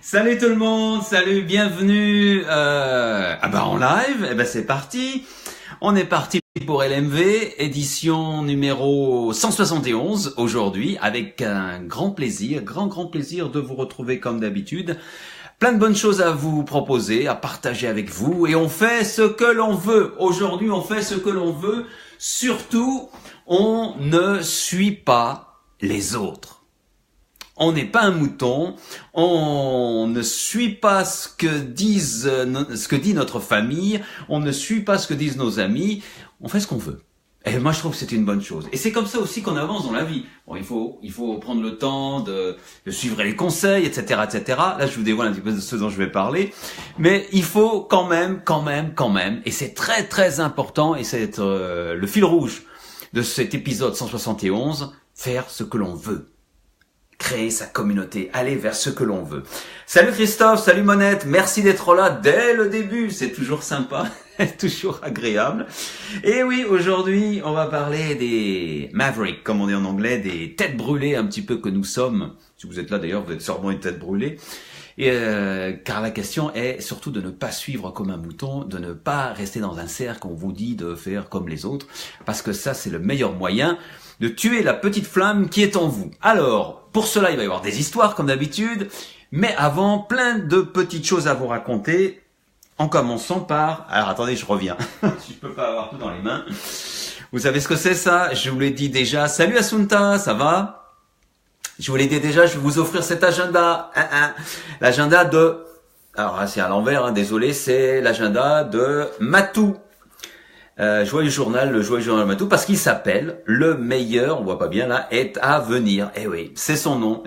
Salut tout le monde, salut, bienvenue en live, c'est parti. On est parti pour LMV, édition numéro 171 aujourd'hui, avec un grand plaisir de vous retrouver comme d'habitude. Plein de bonnes choses à vous proposer, à partager avec vous, et on fait ce que l'on veut. Aujourd'hui, on fait ce que l'on veut. Surtout, on ne suit pas les autres. On n'est pas un mouton, on ne suit pas ce que dit notre famille, on ne suit pas ce que disent nos amis, on fait ce qu'on veut. Et moi je trouve que c'est une bonne chose. Et c'est comme ça aussi qu'on avance dans la vie. Bon, il faut prendre le temps de suivre les conseils, etc., etc. Là je vous dévoile un petit peu de ce dont je vais parler. Mais il faut quand même, et c'est très très important, et c'est le fil rouge de cet épisode 171, faire ce que l'on veut. Créer sa communauté, aller vers ce que l'on veut. Salut Christophe, salut Monette, merci d'être là dès le début, c'est toujours sympa, toujours agréable. Et oui, aujourd'hui, on va parler des Mavericks, comme on dit en anglais, des têtes brûlées un petit peu que nous sommes. Si vous êtes là d'ailleurs, vous êtes sûrement une tête brûlée. Et car la question est surtout de ne pas suivre comme un mouton, de ne pas rester dans un cercle où on vous dit de faire comme les autres, parce que ça c'est le meilleur moyen de tuer la petite flamme qui est en vous. Alors, pour cela, il va y avoir des histoires comme d'habitude, mais avant, plein de petites choses à vous raconter, en commençant par... Alors attendez, je reviens, je peux pas avoir tout dans les mains. Vous savez ce que c'est ça? Je vous l'ai dit déjà. Salut Assunta, ça va? Je vous l'ai dit déjà, je vais vous offrir cet agenda. L'agenda de... Alors là, c'est à l'envers, désolé, c'est l'agenda de Matou. Joyeux journal, le joyeux journal Matou, parce qu'il s'appelle Le meilleur, on voit pas bien là, est à venir. Eh oui, c'est son nom.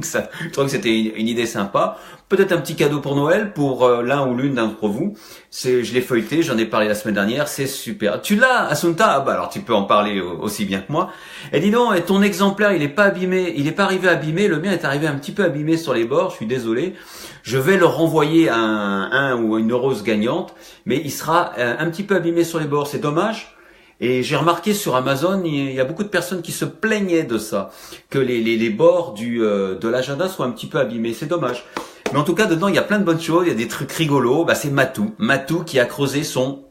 Ça, je trouve que c'était une idée sympa. Peut-être un petit cadeau pour Noël, pour l'un ou l'une d'entre vous. Je l'ai feuilleté, j'en ai parlé la semaine dernière, c'est super. Tu l'as, Assunta? Ah bah alors tu peux en parler aussi bien que moi. Et dis donc, ton exemplaire, il est pas abîmé, il est pas arrivé abîmé, le mien est arrivé un petit peu abîmé sur les bords, je suis désolé. Je vais le renvoyer à un ou une heureuse gagnante, mais il sera un petit peu abîmé sur les bords, c'est dommage. Et j'ai remarqué sur Amazon, il y a beaucoup de personnes qui se plaignaient de ça, que les bords de l'agenda soient un petit peu abîmés, c'est dommage. Mais en tout cas, dedans, il y a plein de bonnes choses, il y a des trucs rigolos. C'est Matou qui a creusé son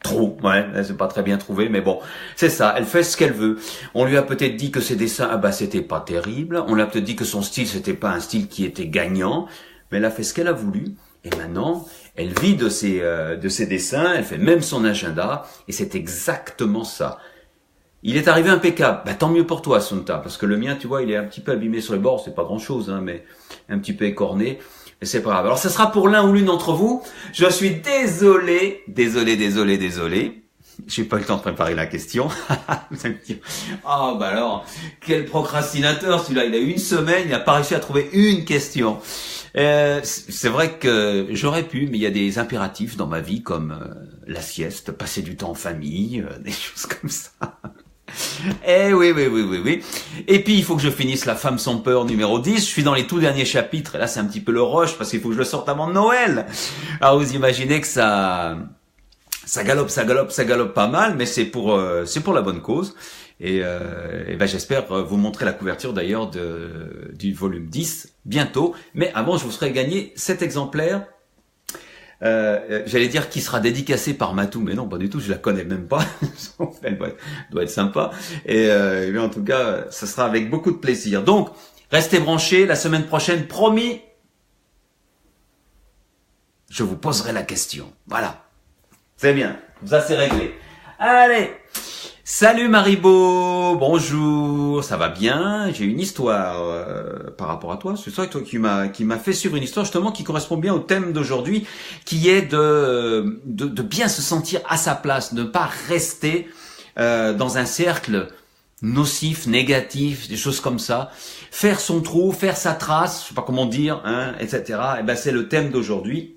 trou. Ouais, c'est pas très bien trouvé, mais bon, c'est ça, elle fait ce qu'elle veut. On lui a peut-être dit que ses dessins, c'était pas terrible. On lui a peut-être dit que son style, c'était pas un style qui était gagnant. Mais elle a fait ce qu'elle a voulu, et maintenant, elle vit de ses dessins, elle fait même son agenda, et c'est exactement ça. Il est arrivé impeccable, tant mieux pour toi, Assunta, parce que le mien, tu vois, il est un petit peu abîmé sur les bords, c'est pas grand-chose, mais un petit peu écorné, mais c'est pas grave. Alors, ce sera pour l'un ou l'une d'entre vous. Je suis désolé. J'ai pas eu le temps de préparer la question. Vous allez me dire, alors, quel procrastinateur celui-là. Il a eu une semaine, il n'a pas réussi à trouver une question. C'est vrai que j'aurais pu, mais il y a des impératifs dans ma vie comme la sieste, passer du temps en famille, des choses comme ça. Oui. Et puis, il faut que je finisse La femme sans peur numéro 10. Je suis dans les tout derniers chapitres. Et là, c'est un petit peu le rush parce qu'il faut que je le sorte avant Noël. Alors, vous imaginez que ça galope pas mal, mais c'est pour la bonne cause. Et j'espère vous montrer la couverture d'ailleurs du volume 10 bientôt. Mais avant, je vous ferai gagner cet exemplaire. J'allais dire qui sera dédicacé par Matou, mais non, pas du tout, je la connais même pas. Elle doit être sympa. Et en tout cas, ça sera avec beaucoup de plaisir. Donc, restez branchés. La semaine prochaine, promis, je vous poserai la question. Voilà. C'est bien. Ça, c'est réglé. Allez. Salut Maribo, bonjour, ça va bien? J'ai une histoire par rapport à toi. C'est toi qui m'a fait suivre une histoire justement qui correspond bien au thème d'aujourd'hui, qui est de bien se sentir à sa place, ne pas rester dans un cercle nocif, négatif, des choses comme ça. Faire son trou, faire sa trace, je sais pas comment dire, etc. C'est le thème d'aujourd'hui,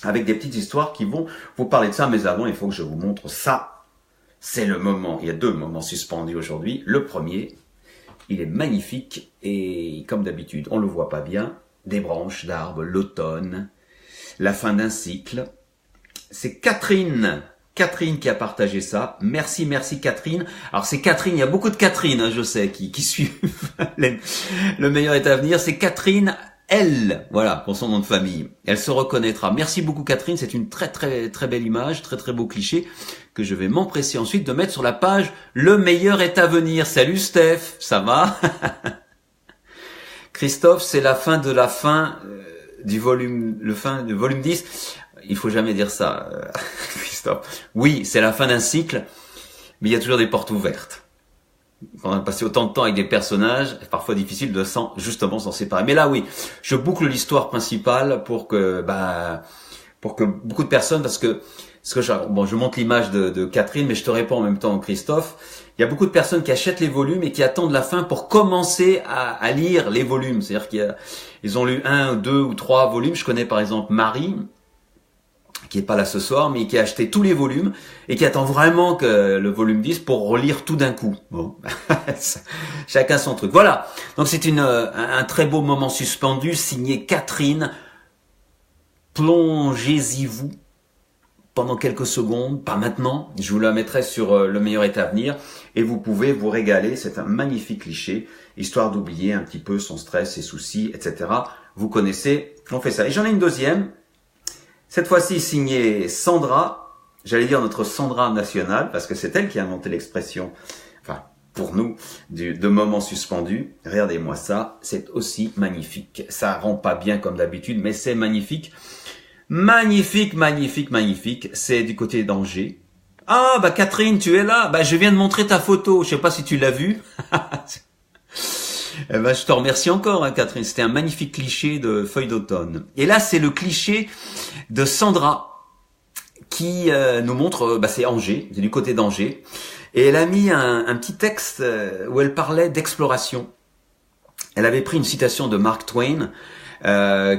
avec des petites histoires qui vont vous parler de ça. Mais avant, il faut que je vous montre ça. C'est le moment, il y a deux moments suspendus aujourd'hui. Le premier, il est magnifique et comme d'habitude, on le voit pas bien, des branches d'arbres, l'automne, la fin d'un cycle. C'est Catherine Catherine qui a partagé ça. Merci Catherine. Alors c'est Catherine, il y a beaucoup de Catherine, hein, je sais, qui suivent le meilleur est à venir. C'est Catherine L, voilà, pour son nom de famille. Elle se reconnaîtra. Merci beaucoup Catherine, c'est une très belle image, très beau cliché que je vais m'empresser ensuite de mettre sur la page Le meilleur est à venir. Salut Steph, ça va? Christophe, c'est la fin de la fin du volume, du volume 10. Il faut jamais dire ça, Christophe. Oui, c'est la fin d'un cycle, mais il y a toujours des portes ouvertes. Quand on a passé autant de temps avec des personnages, c'est parfois difficile de justement s'en séparer. Mais là, oui, je boucle l'histoire principale pour que beaucoup de personnes, parce que je montre l'image de Catherine, mais je te réponds en même temps, Christophe. Il y a beaucoup de personnes qui achètent les volumes et qui attendent la fin pour commencer à lire les volumes. C'est-à-dire ils ont lu 1, 2 ou 3 volumes. Je connais par exemple Marie, qui est pas là ce soir, mais qui a acheté tous les volumes et qui attend vraiment que le volume 10 pour relire tout d'un coup. Bon, chacun son truc. Voilà. Donc c'est un très beau moment suspendu signé Catherine. Plongez-y vous pendant quelques secondes, pas maintenant. Je vous la mettrai sur Le meilleur est à venir et vous pouvez vous régaler. C'est un magnifique cliché, histoire d'oublier un petit peu son stress, ses soucis, etc. Vous connaissez, on fait ça. Et j'en ai une deuxième. Cette fois-ci signée Sandra, j'allais dire notre Sandra nationale, parce que c'est elle qui a inventé l'expression, enfin pour nous, de moment suspendu. Regardez-moi ça, c'est aussi magnifique. Ça rend pas bien comme d'habitude, mais c'est magnifique. Magnifique. C'est du côté d'Angers. Ah bah Catherine, tu es là. Bah je viens de montrer ta photo. Je sais pas si tu l'as vue. Eh ben, je te remercie encore, hein, Catherine. C'était un magnifique cliché de Feuille d'automne. Et là, c'est le cliché de Sandra qui nous montre, c'est Angers, c'est du côté d'Angers. Et elle a mis un petit texte où elle parlait d'exploration. Elle avait pris une citation de Mark Twain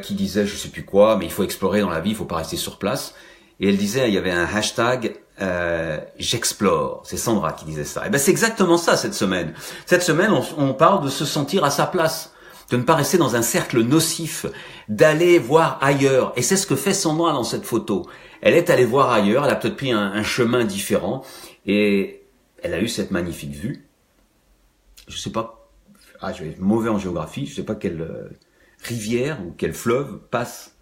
qui disait, je sais plus quoi, mais il faut explorer dans la vie, il faut pas rester sur place. Et elle disait, il y avait un hashtag j'explore. C'est Sandra qui disait ça. Et ben c'est exactement ça cette semaine. Cette semaine, on parle de se sentir à sa place, de ne pas rester dans un cercle nocif, d'aller voir ailleurs. Et c'est ce que fait Sandra dans cette photo. Elle est allée voir ailleurs, elle a peut-être pris un chemin différent et elle a eu cette magnifique vue. Je sais pas, je vais être mauvais en géographie, je sais pas quelle rivière ou quel fleuve passe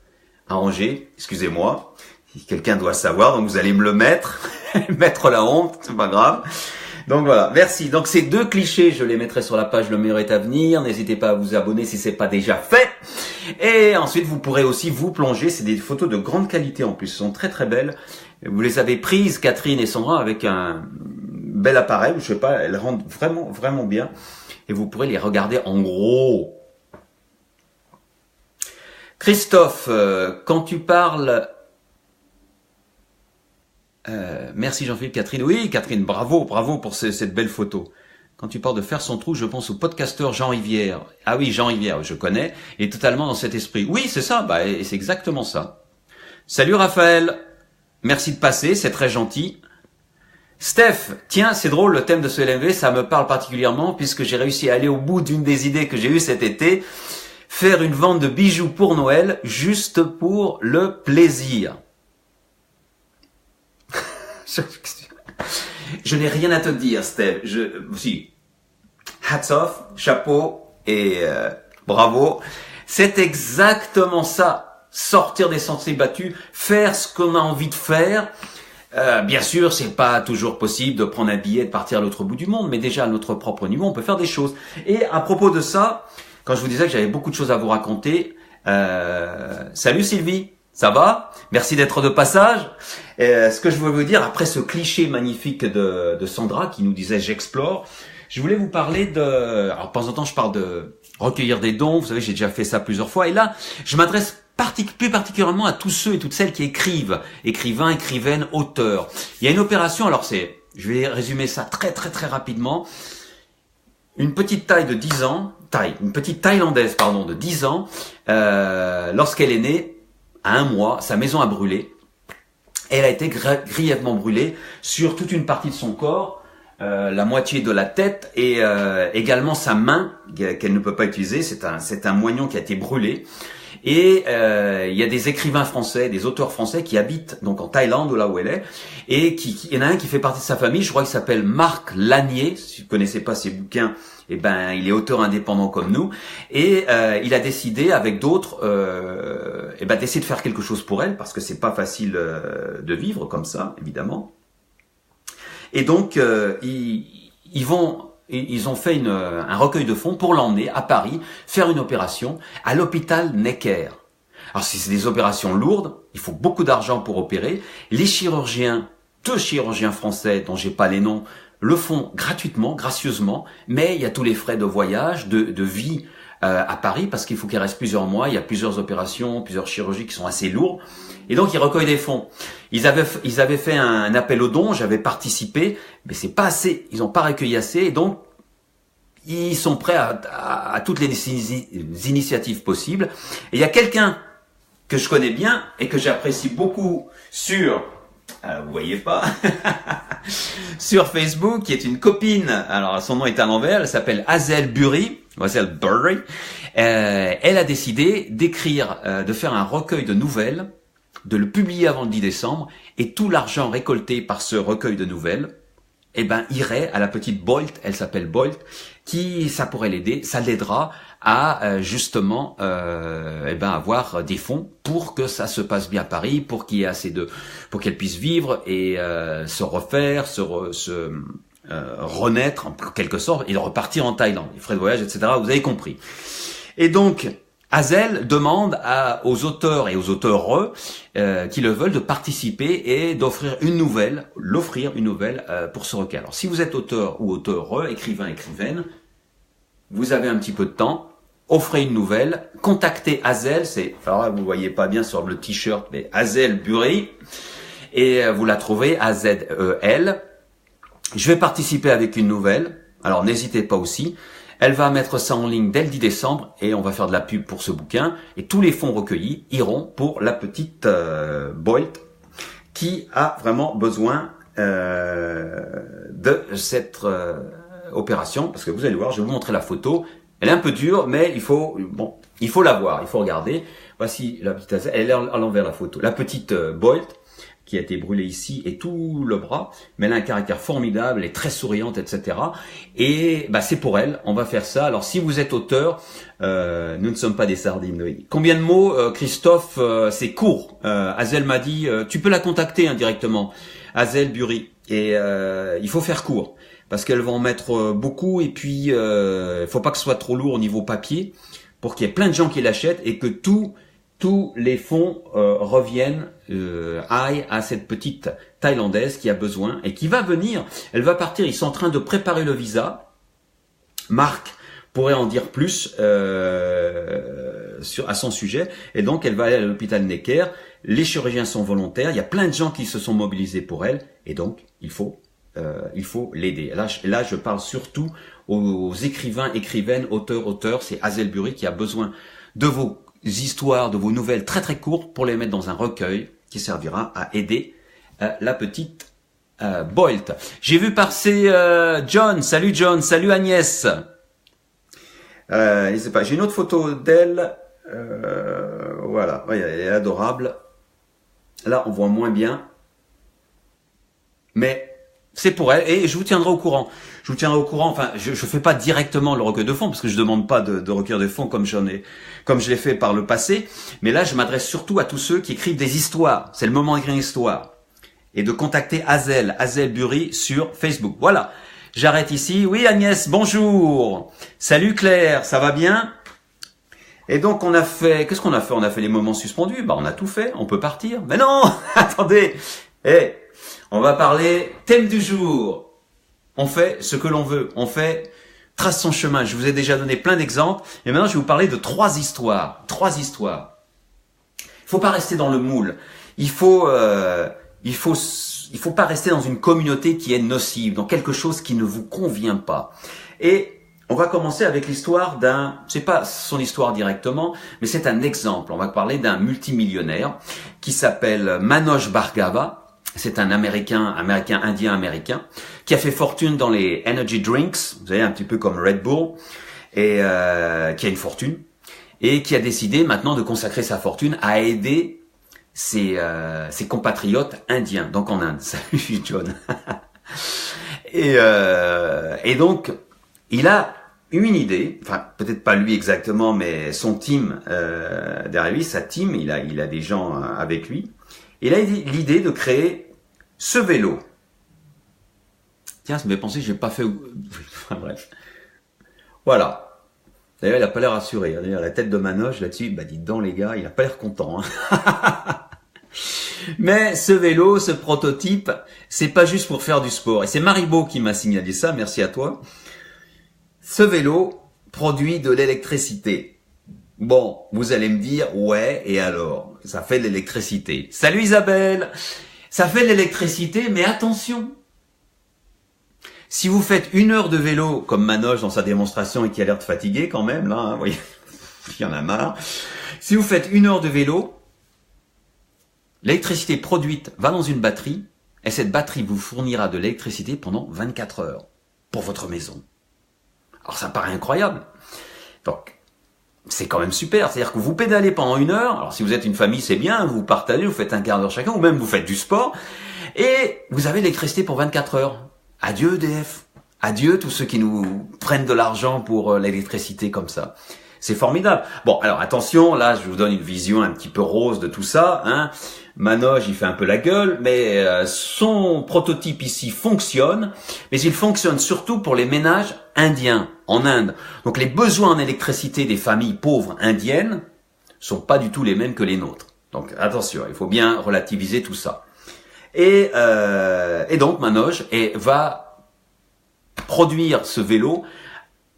à Angers, excusez-moi. Si quelqu'un doit le savoir, donc vous allez me le mettre la honte, c'est pas grave. Donc voilà, merci. Donc ces deux clichés, je les mettrai sur la page Le meilleur est à venir. N'hésitez pas à vous abonner si c'est pas déjà fait. Et ensuite, vous pourrez aussi vous plonger. C'est des photos de grande qualité en plus, elles sont très belles. Vous les avez prises, Catherine et Sandra, avec un bel appareil. Je sais pas, elles rendent vraiment bien. Et vous pourrez les regarder en gros. Christophe, quand tu parles... merci Jean-Philippe, Catherine. Oui, Catherine, bravo pour cette belle photo. Quand tu parles de faire son trou, je pense au podcasteur Jean Rivière. Ah oui, Jean Rivière, je connais, et totalement dans cet esprit. Oui, c'est ça, et c'est exactement ça. Salut Raphaël, merci de passer, c'est très gentil. Steph, tiens, c'est drôle, le thème de ce LMV, ça me parle particulièrement puisque j'ai réussi à aller au bout d'une des idées que j'ai eues cet été, faire une vente de bijoux pour Noël, juste pour le plaisir. Je n'ai rien à te dire, Steph. Hats off, chapeau et bravo. C'est exactement ça. Sortir des sentiers battus, faire ce qu'on a envie de faire. Bien sûr, c'est pas toujours possible de prendre un billet et de partir à l'autre bout du monde, mais déjà à notre propre niveau, on peut faire des choses. Et à propos de ça, quand je vous disais que j'avais beaucoup de choses à vous raconter, salut Sylvie. Ça va? Merci d'être de passage. Ce que je veux vous dire, après ce cliché magnifique de Sandra qui nous disait « j'explore », je voulais vous parler de... Alors, de temps en temps, je parle de recueillir des dons. Vous savez, j'ai déjà fait ça plusieurs fois. Et là, je m'adresse plus particulièrement à tous ceux et toutes celles qui écrivent. Écrivains, écrivaines, auteurs. Il y a une opération, alors je vais résumer ça très rapidement. Une petite une petite Thaïlandaise, de 10 ans, lorsqu'elle est née, à 1 mois, sa maison a brûlé. Elle a été grièvement brûlée sur toute une partie de son corps, la moitié de la tête et également sa main qu'elle ne peut pas utiliser. C'est un moignon qui a été brûlé. Et il y a des écrivains français, des auteurs français qui habitent donc en Thaïlande, là où elle est, et il y en a un qui fait partie de sa famille, je crois qu'il s'appelle Marc Lanier. Si vous connaissez pas ses bouquins, eh ben il est auteur indépendant comme nous, et il a décidé avec d'autres d'essayer de faire quelque chose pour elle, parce que c'est pas facile de vivre comme ça, évidemment. Et donc ils ont fait un recueil de fonds pour l'emmener à Paris, faire une opération à l'hôpital Necker. Alors si c'est des opérations lourdes, il faut beaucoup d'argent pour opérer. Les chirurgiens, 2 chirurgiens français dont j'ai pas les noms, le font gratuitement, gracieusement, mais il y a tous les frais de voyage, de vie à Paris, parce qu'il faut qu'il reste plusieurs mois, il y a plusieurs opérations, plusieurs chirurgies qui sont assez lourdes, et donc ils recueillent des fonds. Ils avaient fait un appel aux dons, j'avais participé, mais c'est pas assez, ils n'ont pas recueilli assez, et donc ils sont prêts à toutes les initiatives possibles. Et il y a quelqu'un que je connais bien et que j'apprécie beaucoup sur, vous voyez pas, sur Facebook, qui est une copine. Alors son nom est à l'envers, elle s'appelle Hazel Burry. Elle a décidé d'écrire, de faire un recueil de nouvelles, de le publier avant le 10 décembre, et tout l'argent récolté par ce recueil de nouvelles, irait à la petite Bolt, elle s'appelle Bolt, ça pourrait l'aider, ça l'aidera à justement avoir des fonds pour que ça se passe bien à Paris, pour qu'il y ait assez pour qu'elle puisse vivre et se refaire, renaître en quelque sorte et repartir en Thaïlande, les frais de voyage, etc. Vous avez compris. Et donc Hazel demande aux auteurs et aux auteures qui le veulent de participer et d'offrir une nouvelle pour ce recueil. Alors si vous êtes auteur ou auteure, écrivain, écrivaine, vous avez un petit peu de temps, offrez une nouvelle, contactez Hazel, alors là, vous voyez pas bien sur le t-shirt, mais Hazel Burry, et vous la trouvez, A-Z-E-L. Je vais participer avec une nouvelle, alors n'hésitez pas aussi. Elle va mettre ça en ligne dès le 10 décembre et on va faire de la pub pour ce bouquin. Et tous les fonds recueillis iront pour la petite Bolt qui a vraiment besoin de cette opération. Parce que vous allez voir, je vais vous montrer la photo. Elle est un peu dure, mais il faut la voir, il faut regarder. Voici la petite, elle est à l'envers la photo. La petite Bolt qui a été brûlée ici et tout le bras, mais elle a un caractère formidable, elle est très souriante, etc. Et c'est pour elle, on va faire ça. Alors si vous êtes auteur, nous ne sommes pas des sardines. Oui. Combien de mots, Christophe? C'est court. Hazel m'a dit, tu peux la contacter directement, Hazel Burry. Et il faut faire court, parce qu'elle va en mettre beaucoup, et puis il faut pas que ce soit trop lourd au niveau papier, pour qu'il y ait plein de gens qui l'achètent, et que tous les fonds reviennent, aillent à cette petite Thaïlandaise qui a besoin et qui va venir. Elle va partir, ils sont en train de préparer le visa. Marc pourrait en dire plus à son sujet. Et donc, elle va aller à l'hôpital Necker. Les chirurgiens sont volontaires. Il y a plein de gens qui se sont mobilisés pour elle. Et donc, il faut l'aider. Là, je parle surtout aux écrivains, écrivaines, auteurs. C'est Hazel Burry qui a besoin de vos histoires, de vos nouvelles très très courtes pour les mettre dans un recueil qui servira à aider la petite Bolt. J'ai vu passer John. Salut John, salut Agnès. Je sais pas, j'ai une autre photo d'elle. Voilà, elle est adorable. Là, on voit moins bien. Mais c'est pour elle et je vous tiendrai au courant. Enfin, je fais pas directement le recueil de fonds parce que je demande pas de recueil de fonds comme je l'ai fait par le passé. Mais là, je m'adresse surtout à tous ceux qui écrivent des histoires. C'est le moment d'écrire une histoire. Et de contacter Hazel Burry sur Facebook. Voilà. J'arrête ici. Oui, Agnès, bonjour. Salut Claire, ça va bien? Et donc, qu'est-ce qu'on a fait? On a fait les moments suspendus. On a tout fait. On peut partir. Mais non! Attendez! On va parler thème du jour. On fait ce que l'on veut. On trace son chemin. Je vous ai déjà donné plein d'exemples. Et maintenant, je vais vous parler de 3 histoires. 3 histoires. Il faut pas rester dans le moule. Il faut pas rester dans une communauté qui est nocive, dans quelque chose qui ne vous convient pas. Et on va commencer avec l'histoire c'est pas son histoire directement, mais c'est un exemple. On va parler d'un multimillionnaire qui s'appelle Manoj Bhargava. C'est un indien américain, qui a fait fortune dans les energy drinks, vous savez, un petit peu comme Red Bull, et qui a une fortune. et qui a décidé maintenant de consacrer sa fortune à aider ses compatriotes indiens, donc en Inde. Salut John. Et donc, il a eu une idée, enfin peut-être pas lui exactement, mais son team derrière lui, sa team, il a des gens avec lui. Il a l'idée de créer ce vélo. Tiens, ça me fait penser que j'ai pas fait... Enfin bref. Voilà. D'ailleurs, il a pas l'air rassuré. D'ailleurs, la tête de Manoj là-dessus, bah dites donc les gars, il a pas l'air content. Hein. Mais ce vélo, ce prototype, c'est pas juste pour faire du sport. Et c'est Maribo qui m'a signalé ça, merci à toi. Ce vélo produit de l'électricité. Bon, vous allez me dire, ouais, et alors? Ça fait de l'électricité. Salut Isabelle! Ça fait de l'électricité, mais attention! Si vous faites 1 heure de vélo, comme Manoj dans sa démonstration et qui a l'air de fatigué quand même, là, hein, vous voyez, il y en a marre. Si vous faites 1 heure de vélo, l'électricité produite va dans une batterie, et cette batterie vous fournira de l'électricité pendant 24 heures pour votre maison. Alors ça paraît incroyable. Donc, c'est quand même super. C'est-à-dire que vous pédalez pendant 1 heure. Alors si vous êtes une famille, c'est bien. Vous partagez, vous faites un quart d'heure chacun, ou même vous faites du sport. Et vous avez l'électricité pour 24 heures. Adieu EDF. Adieu tous ceux qui nous prennent de l'argent pour l'électricité comme ça. C'est formidable. Bon, alors attention, là je vous donne une vision un petit peu rose de tout ça. Hein. Manoj, il fait un peu la gueule, mais son prototype ici fonctionne. Mais il fonctionne surtout pour les ménages indiens en Inde. Donc les besoins en électricité des familles pauvres indiennes sont pas du tout les mêmes que les nôtres. Donc attention, il faut bien relativiser tout ça. Et donc Manoj va produire ce vélo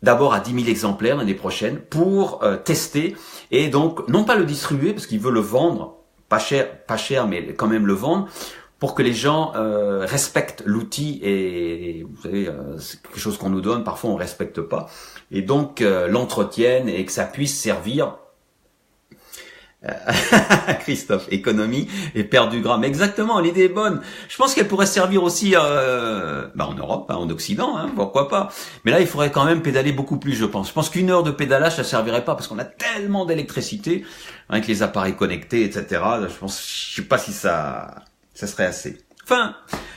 d'abord à 10 000 exemplaires l'année prochaine pour tester et donc non pas le distribuer parce qu'il veut le vendre pas cher mais quand même le vendre pour que les gens respectent l'outil et vous savez c'est quelque chose qu'on nous donne, parfois on respecte pas et donc l'entretiennent et que ça puisse servir Christophe, économie et perdre du gras. Mais exactement, l'idée est bonne. Je pense qu'elle pourrait servir aussi en Europe, en Occident, hein, pourquoi pas. Mais là, il faudrait quand même pédaler beaucoup plus, je pense. Je pense qu'1 heure de pédalage, ça servirait pas parce qu'on a tellement d'électricité avec les appareils connectés, etc. Je sais pas si ça serait assez. Enfin,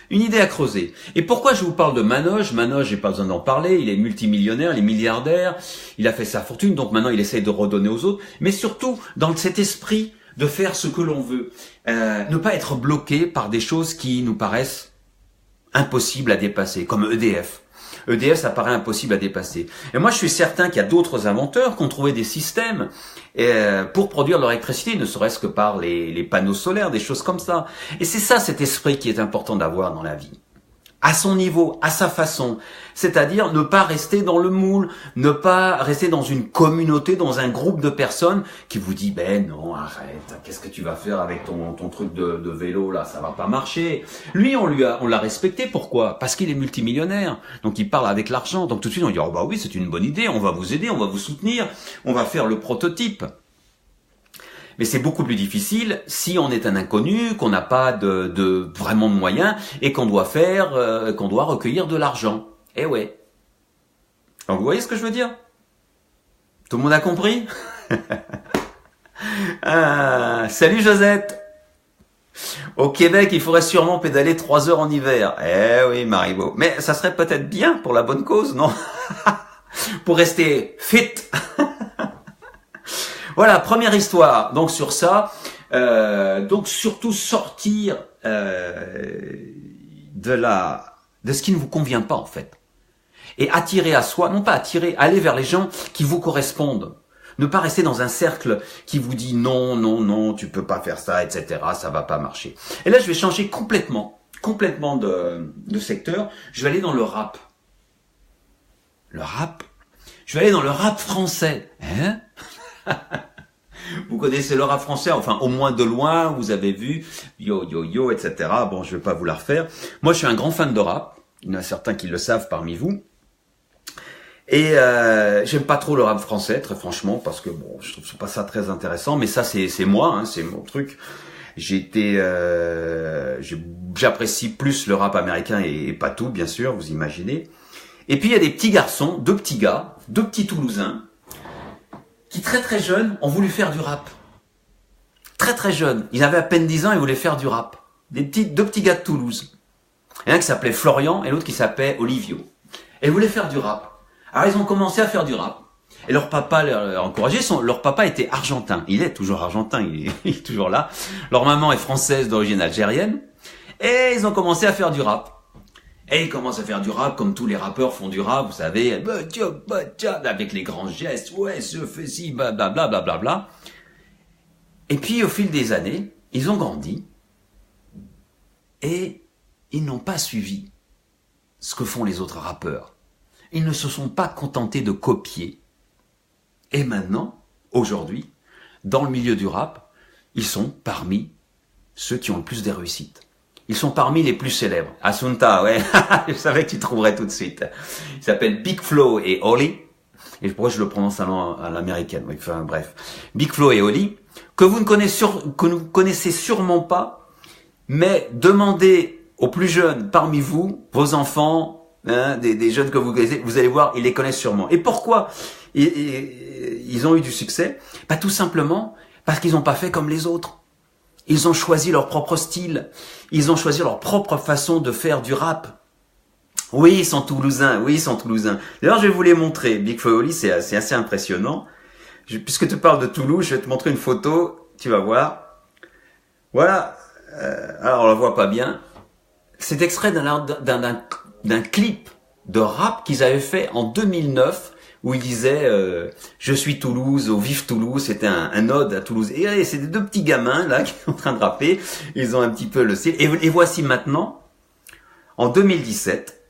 une idée à creuser. Et pourquoi je vous parle de Manoj? Manoj, j'ai pas besoin d'en parler, il est multimillionnaire, il est milliardaire, il a fait sa fortune, donc maintenant il essaye de redonner aux autres, mais surtout dans cet esprit de faire ce que l'on veut. Ne pas être bloqué par des choses qui nous paraissent impossibles à dépasser, comme EDF. EDF, ça paraît impossible à dépasser. Et moi, je suis certain qu'il y a d'autres inventeurs qui ont trouvé des systèmes pour produire leur électricité, ne serait-ce que par les panneaux solaires, des choses comme ça. Et c'est ça, cet esprit qui est important d'avoir dans la vie. À son niveau, à sa façon. C'est-à-dire ne pas rester dans le moule, ne pas rester dans une communauté, dans un groupe de personnes qui vous dit « Ben non, arrête, qu'est-ce que tu vas faire avec ton truc de vélo là, ça va pas marcher. » Lui, on l'a respecté, pourquoi? Parce qu'il est multimillionnaire, donc il parle avec l'argent. Donc tout de suite, on dit « Oh bah oui, c'est une bonne idée, on va vous aider, on va vous soutenir, on va faire le prototype. » Mais c'est beaucoup plus difficile si on est un inconnu, qu'on n'a pas de vraiment de moyens et qu'on doit recueillir de l'argent. Eh ouais. Donc vous voyez ce que je veux dire? Tout le monde a compris? Salut Josette. Au Québec, il faudrait sûrement pédaler 3 heures en hiver. Eh oui, Maribo. Mais ça serait peut-être bien pour la bonne cause, non? Pour rester fit. Voilà, première histoire. Donc sur ça, donc surtout sortir de ce qui ne vous convient pas en fait, et attirer à soi, non pas attirer, aller vers les gens qui vous correspondent. Ne pas rester dans un cercle qui vous dit non, non, non, tu peux pas faire ça, etc. Ça va pas marcher. Et là, je vais changer complètement de secteur. Je vais aller dans le rap. Le rap. Je vais aller dans le rap français. Hein? Vous connaissez le rap français, enfin au moins de loin, vous avez vu yo yo yo, etc. Bon, je vais pas vous la refaire. Moi, je suis un grand fan de rap. Il y en a certains qui le savent parmi vous. Et j'aime pas trop le rap français, très franchement, parce que bon, je trouve pas ça très intéressant. Mais ça, c'est moi, hein, c'est mon truc. J'apprécie plus le rap américain et pas tout, bien sûr, vous imaginez. Et puis il y a des petits garçons, 2 petits gars, 2 petits Toulousains, qui très très jeunes ont voulu faire du rap. Très très jeunes. Ils avaient à peine 10 ans, ils voulaient faire du rap. Deux petits gars de Toulouse. Il y en a un qui s'appelait Florian et l'autre qui s'appelait Olivio. Et ils voulaient faire du rap. Alors ils ont commencé à faire du rap. Et leur papa leur encouragé. Leur papa était argentin. Il est toujours argentin, il est toujours là. Leur maman est française d'origine algérienne. Et ils ont commencé à faire du rap. Et ils commencent à faire du rap comme tous les rappeurs font du rap, vous savez, avec les grands gestes, ouais, je fais ci, blablabla, blablabla. Et puis au fil des années, ils ont grandi et ils n'ont pas suivi ce que font les autres rappeurs. Ils ne se sont pas contentés de copier. Et maintenant, aujourd'hui, dans le milieu du rap, ils sont parmi ceux qui ont le plus de réussite. Ils sont parmi les plus célèbres. Assunta, ouais, je savais que tu trouverais tout de suite. Ils s'appellent Big Flo et Oli. Et pourquoi je le prononce à l'américaine, enfin bref. Big Flo et Oli, que vous ne connaissez sûrement pas, mais demandez aux plus jeunes parmi vous, vos enfants, des jeunes que vous connaissez, vous allez voir, ils les connaissent sûrement. Et pourquoi ils ont eu du succès? Tout simplement parce qu'ils n'ont pas fait comme les autres. Ils ont choisi leur propre style. Ils ont choisi leur propre façon de faire du rap. Oui, ils sont toulousains. D'ailleurs, je vais vous les montrer. Big Flo et Oli, c'est assez impressionnant. Puisque tu parles de Toulouse, je vais te montrer une photo. Tu vas voir. Voilà. Alors, on la voit pas bien. C'est extrait d'un clip de rap qu'ils avaient fait en 2009. Où il disait je suis Toulouse, au vive Toulouse, c'était un ode à Toulouse. Et c'est des deux petits gamins là qui sont en train de rapper, ils ont un petit peu le style. Et voici maintenant, en 2017,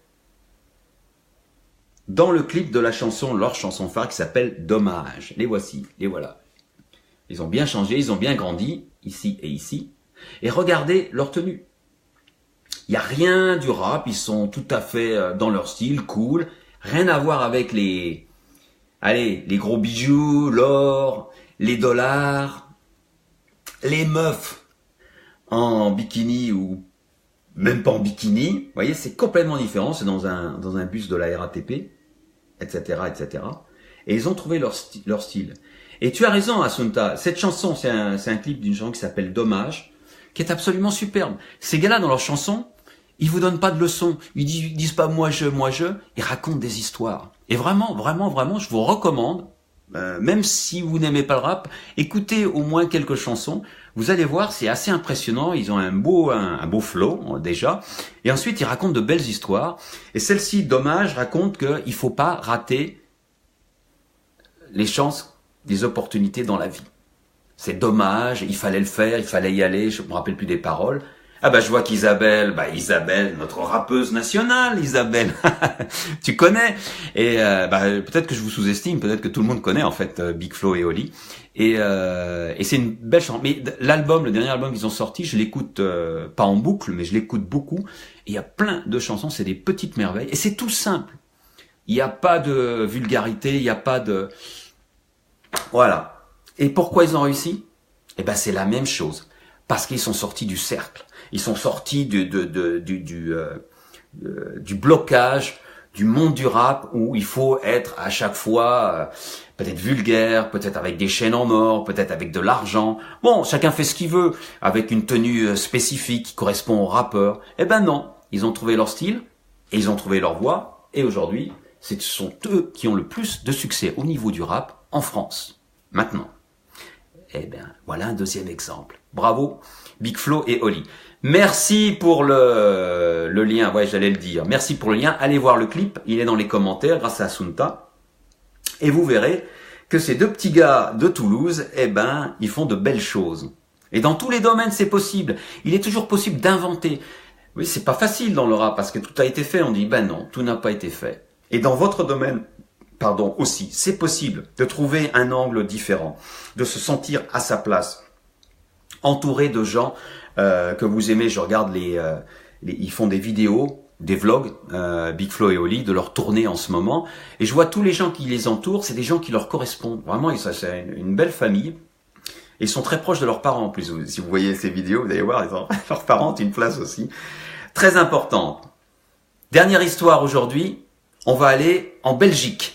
dans le clip de leur chanson phare qui s'appelle Dommage. Les voici, les voilà. Ils ont bien changé, ils ont bien grandi, ici et ici. Et regardez leur tenue. Il n'y a rien du rap, ils sont tout à fait dans leur style, cool. Rien à voir avec les gros bijoux, l'or, les dollars, les meufs en bikini ou même pas en bikini. Vous voyez, c'est complètement différent. C'est dans un bus de la RATP, etc., etc. Et ils ont trouvé leur style. Et tu as raison, Assunta. Cette chanson, c'est un clip d'une chanson qui s'appelle Dommage, qui est absolument superbe. Ces gars-là, dans leur chanson, ils vous donnent pas de leçons. Ils disent pas moi je. Ils racontent des histoires. Et vraiment, je vous recommande, même si vous n'aimez pas le rap, écoutez au moins quelques chansons. Vous allez voir, c'est assez impressionnant. Ils ont un beau flow déjà. Et ensuite, ils racontent de belles histoires. Et celle-ci, Dommage, raconte qu'il faut pas rater les chances, les opportunités dans la vie. C'est dommage, il fallait le faire, il fallait y aller. Je me rappelle plus des paroles. Je vois qu'Isabelle, notre rappeuse nationale, Isabelle, tu connais. Et peut-être que je vous sous-estime, peut-être que tout le monde connaît en fait Big Flo et Oli. Et c'est une belle chanson. Mais le dernier album qu'ils ont sorti, je l'écoute pas en boucle, mais je l'écoute beaucoup. Et il y a plein de chansons, c'est des petites merveilles. Et c'est tout simple. Il n'y a pas de vulgarité, il n'y a pas de... Voilà. Et pourquoi ils ont réussi? C'est la même chose. Parce qu'ils sont sortis du cercle. Ils sont sortis du blocage du monde du rap où il faut être à chaque fois peut-être vulgaire, peut-être avec des chaînes en or, peut-être avec de l'argent. Bon, chacun fait ce qu'il veut, avec une tenue spécifique qui correspond au rappeur. Non, ils ont trouvé leur style et ils ont trouvé leur voix. Et aujourd'hui, ce sont eux qui ont le plus de succès au niveau du rap en France. Maintenant. Voilà un deuxième exemple. Bravo, Big Flo et Oli. Merci pour le lien, j'allais le dire. Merci pour le lien. Allez voir le clip, il est dans les commentaires grâce à Assunta. Et vous verrez que ces deux petits gars de Toulouse, ils font de belles choses. Et dans tous les domaines, c'est possible. Il est toujours possible d'inventer. Oui, c'est pas facile dans le rap parce que tout a été fait. On dit, non, tout n'a pas été fait. Et dans votre domaine, aussi, c'est possible de trouver un angle différent, de se sentir à sa place, entouré de gens que vous aimez. Je regarde ils font des vidéos, des vlogs, Big Flo et Oli, de leur tournée en ce moment, et je vois tous les gens qui les entourent, c'est des gens qui leur correspondent. Vraiment, c'est une belle famille. Et ils sont très proches de leurs parents en plus. Si vous voyez ces vidéos, vous allez voir, leurs parents ont une place aussi très importante. Dernière histoire aujourd'hui, on va aller en Belgique.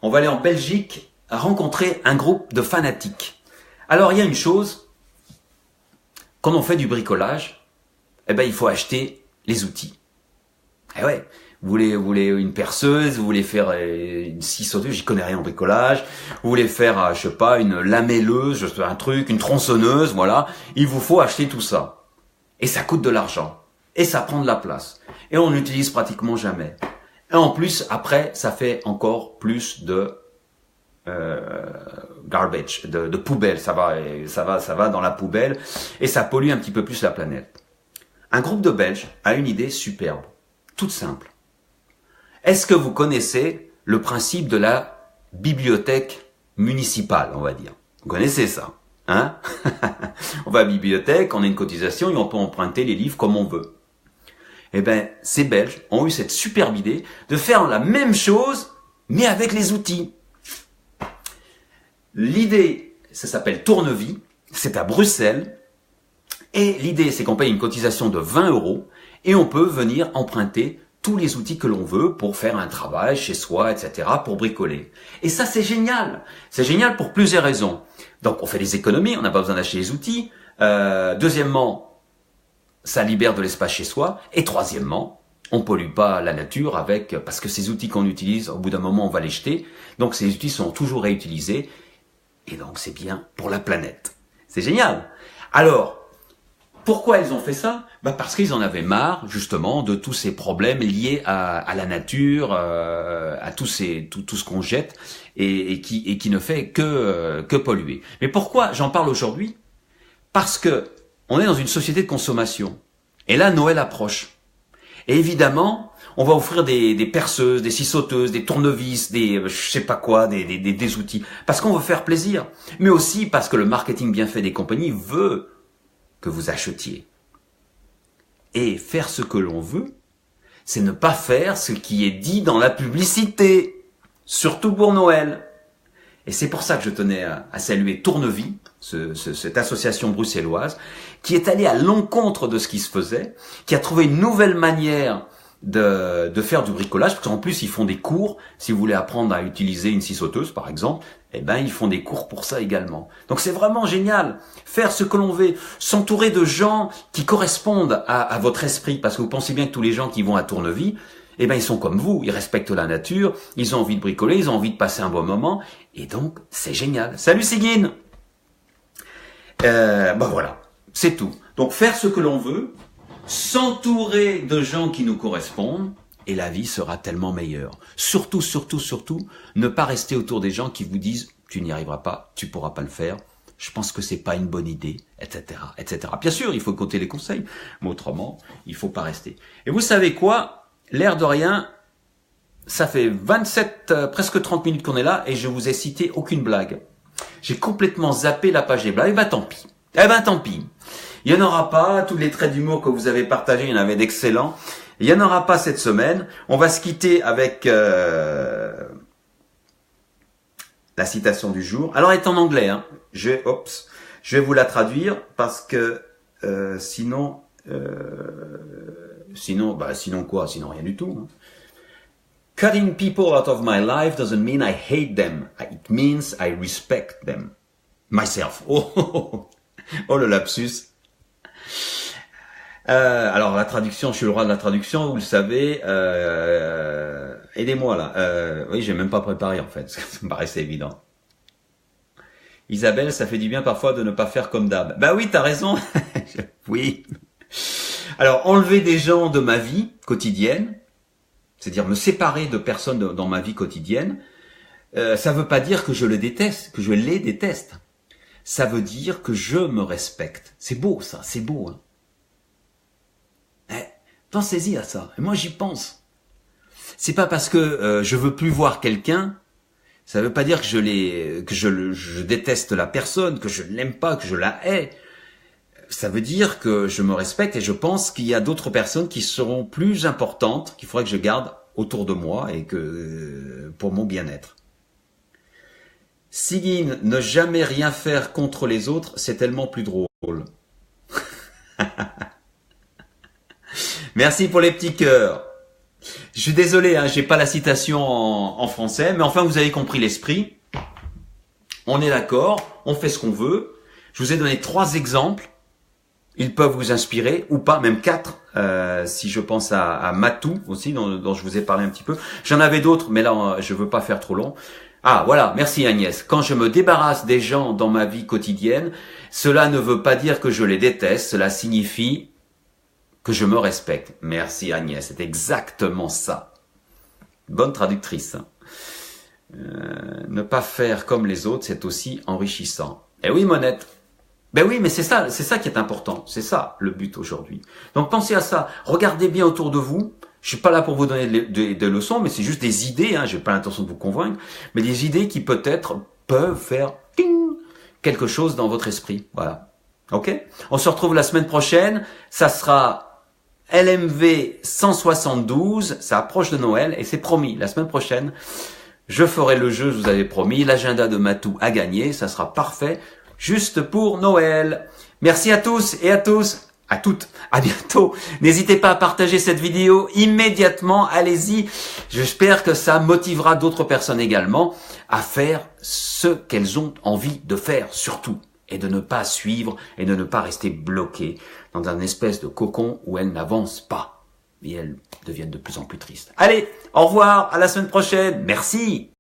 On va aller en Belgique rencontré un groupe de fanatiques. Alors il y a une chose, quand on fait du bricolage, eh ben il faut acheter les outils. Eh ouais, vous voulez une perceuse, vous voulez faire une scie sauteuse, j'y connais rien en bricolage, vous voulez faire, je sais pas, une lamelleuse, je sais un truc, une tronçonneuse, voilà, il vous faut acheter tout ça. Et ça coûte de l'argent. Et ça prend de la place. Et on n'utilise pratiquement jamais. Et en plus, après, ça fait encore plus de garbage, de poubelle. Ça va dans la poubelle et ça pollue un petit peu plus la planète. Un groupe de Belges a une idée superbe, toute simple. Est-ce que vous connaissez le principe de la bibliothèque municipale, on va dire? Vous connaissez ça, hein? On va à la bibliothèque, on a une cotisation et on peut emprunter les livres comme on veut. Eh ben, ces Belges ont eu cette superbe idée de faire la même chose, mais avec les outils. L'idée, ça s'appelle Tournevis, c'est à Bruxelles, et l'idée, c'est qu'on paye une cotisation de 20 € et on peut venir emprunter tous les outils que l'on veut pour faire un travail chez soi, etc., pour bricoler. Et ça, c'est génial. C'est génial pour plusieurs raisons. Donc, on fait des économies, on n'a pas besoin d'acheter les outils. Deuxièmement, ça libère de l'espace chez soi. Et troisièmement, on pollue pas la nature parce que ces outils qu'on utilise, au bout d'un moment, on va les jeter. Donc, ces outils sont toujours réutilisés. Et donc, c'est bien pour la planète. C'est génial. Alors, pourquoi ils ont fait ça? Parce qu'ils en avaient marre, justement, de tous ces problèmes liés à la nature, à tout ce qu'on jette et qui ne fait que polluer. Mais pourquoi j'en parle aujourd'hui? Parce que on est dans une société de consommation. Et là, Noël approche. Et évidemment, on va offrir des perceuses, des scies sauteuses, des tournevis, des je sais pas quoi, des outils. Parce qu'on veut faire plaisir. Mais aussi parce que le marketing bien fait des compagnies veut que vous achetiez. Et faire ce que l'on veut, c'est ne pas faire ce qui est dit dans la publicité. Surtout pour Noël. Et c'est pour ça que je tenais à saluer Tournevis, cette association bruxelloise, qui est allée à l'encontre de ce qui se faisait, qui a trouvé une nouvelle manière de faire du bricolage, parce qu'en plus ils font des cours, si vous voulez apprendre à utiliser une scie sauteuse par exemple, eh ben ils font des cours pour ça également. Donc c'est vraiment génial, faire ce que l'on veut, s'entourer de gens qui correspondent à votre esprit, parce que vous pensez bien que tous les gens qui vont à Tournevis, eh ben ils sont comme vous, ils respectent la nature, ils ont envie de bricoler, ils ont envie de passer un bon moment, et donc c'est génial. Salut Sigyn. Voilà, c'est tout. Donc faire ce que l'on veut, s'entourer de gens qui nous correspondent, et la vie sera tellement meilleure. Surtout, ne pas rester autour des gens qui vous disent « tu n'y arriveras pas, tu pourras pas le faire, je pense que c'est pas une bonne idée, etc. etc. » Bien sûr, il faut écouter les conseils, mais autrement, il faut pas rester. Et vous savez quoi? L'air de rien, ça fait 27, presque 30 minutes qu'on est là, et je vous ai cité aucune blague. J'ai complètement zappé la page des blagues, tant pis. Tant pis. Il n'y en aura pas, tous les traits d'humour que vous avez partagés, il y en avait d'excellents. Il n'y en aura pas cette semaine. On va se quitter avec la citation du jour. Alors, elle est en anglais. Hein. Je vais vous la traduire parce que sinon quoi? Sinon rien du tout. Hein. Cutting people out of my life doesn't mean I hate them. It means I respect them. Myself. Oh le lapsus. Alors la traduction, je suis le roi de la traduction, vous le savez. Aidez-moi là. Oui, j'ai même pas préparé en fait, ça me paraissait évident. Isabelle, ça fait du bien parfois de ne pas faire comme d'hab. Bah oui, t'as raison. Oui. Alors enlever des gens de ma vie quotidienne, c'est-à-dire me séparer de personnes dans ma vie quotidienne, ça veut pas dire que je le déteste, que je les déteste. Ça veut dire que je me respecte. C'est beau ça, c'est beau. Hein. Pensez-y à ça. Et moi j'y pense. C'est pas parce que je veux plus voir quelqu'un, ça veut pas dire que je déteste la personne, que je ne l'aime pas, que je la hais. Ça veut dire que je me respecte et je pense qu'il y a d'autres personnes qui seront plus importantes, qu'il faudrait que je garde autour de moi et que pour mon bien-être. Sigyn, ne jamais rien faire contre les autres, c'est tellement plus drôle. Merci pour les petits cœurs. Je suis désolé, hein, j'ai pas la citation en français, mais enfin vous avez compris l'esprit. On est d'accord, on fait ce qu'on veut. Je vous ai donné 3 exemples. Ils peuvent vous inspirer, ou pas, même 4, si je pense à Matou aussi, dont je vous ai parlé un petit peu. J'en avais d'autres, mais là, je veux pas faire trop long. Ah, voilà, merci Agnès. Quand je me débarrasse des gens dans ma vie quotidienne, cela ne veut pas dire que je les déteste, cela signifie que je me respecte. Merci Agnès, c'est exactement ça. Bonne traductrice. Ne pas faire comme les autres, c'est aussi enrichissant. Eh oui, Monette. Ben oui, mais c'est ça qui est important. C'est ça le but aujourd'hui. Donc pensez à ça. Regardez bien autour de vous. Je suis pas là pour vous donner des leçons, mais c'est juste des idées. Hein. J'ai pas l'intention de vous convaincre, mais des idées qui peut-être peuvent faire quelque chose dans votre esprit. Voilà. Ok. On se retrouve la semaine prochaine. Ça sera LMV 172. Ça approche de Noël et c'est promis. La semaine prochaine, je ferai le jeu. Je vous avais promis. L'agenda de Matou à gagner. Ça sera parfait. Juste pour Noël. Merci à tous et à toutes. À bientôt. N'hésitez pas à partager cette vidéo immédiatement. Allez-y. J'espère que ça motivera d'autres personnes également à faire ce qu'elles ont envie de faire, surtout. Et de ne pas suivre et de ne pas rester bloquées dans un espèce de cocon où elles n'avancent pas. Et elles deviennent de plus en plus tristes. Allez, au revoir. À la semaine prochaine. Merci.